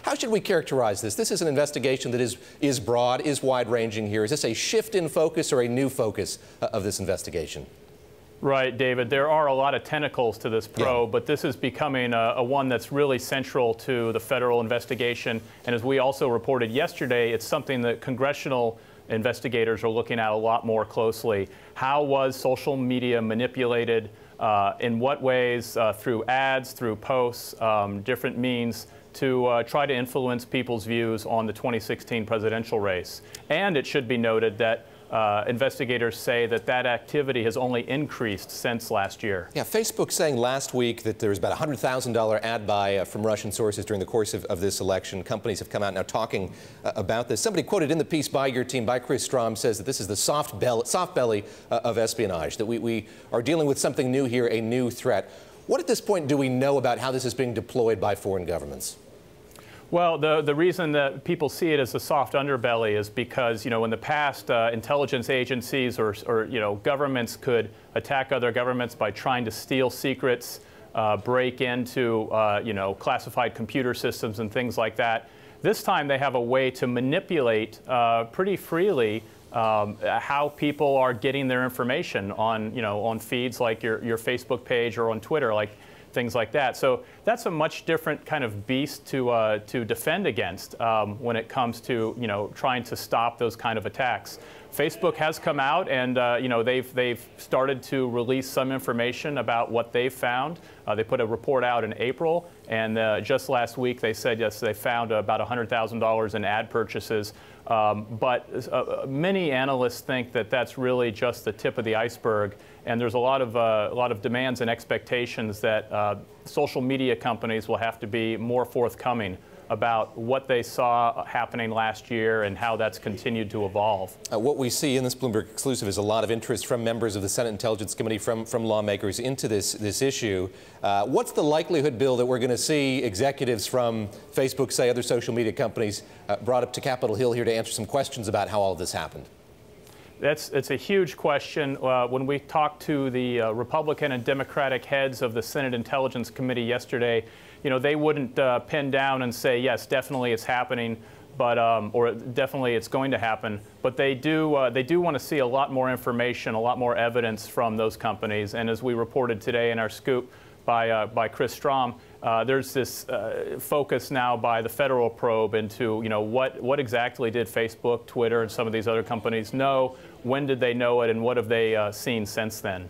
How should we characterize this? This is an investigation that is broad, is wide-ranging here. Is this a shift in focus or a new focus of this investigation? Right, David. There are a lot of tentacles to this probe, but this is becoming a one that's really central to the federal investigation. And as we also reported yesterday, it's something that congressional investigators are looking at a lot more closely. How was social media manipulated? In what ways? Through ads, through posts, different means to try to influence people's views on the 2016 presidential race. And it should be noted that investigators say that that activity has only increased since last year. Yeah, Facebook saying last week that there was about a $100,000 ad buy from Russian sources during the course of this election. Companies have come out now talking about this. Somebody quoted in the piece by your team, by Chris Strom, says that this is the soft belly of espionage, that we are dealing with something new here, a new threat. What at this point do we know about how this is being deployed by foreign governments? Well, the reason that people see it as a soft underbelly is because, in the past, intelligence agencies or governments could attack other governments by trying to steal secrets, break into, classified computer systems and things like that. This time they have a way to manipulate pretty freely how people are getting their information on feeds like your Facebook page or on Twitter, things like that. So that's a much different kind of beast to defend against when it comes to trying to stop those kind of attacks. Facebook has come out and they've started to release some information about what they've found. They put a report out in April, and just last week they said yes, they found about $100,000 in ad purchases. But many analysts think that that's really just the tip of the iceberg, and there's a lot of demands and expectations that social media companies will have to be more forthcoming about what they saw happening last year and how that's continued to evolve. What we see in this Bloomberg exclusive is a lot of interest from members of the Senate Intelligence Committee, from lawmakers into this issue. What's the likelihood, Bill, that we're going to see executives from Facebook, say other social media companies, brought up to Capitol Hill here to answer some questions about how all of this happened? It's a huge question. When we talked to the Republican and Democratic heads of the Senate Intelligence Committee yesterday, they wouldn't pin down and say, yes, definitely it's happening, but or definitely it's going to happen. But they do want to see a lot more information, a lot more evidence from those companies. And as we reported today in our scoop by Chris Strom, there's this focus now by the federal probe into what exactly did Facebook, Twitter, and some of these other companies know? When did they know it, and what have they seen since then?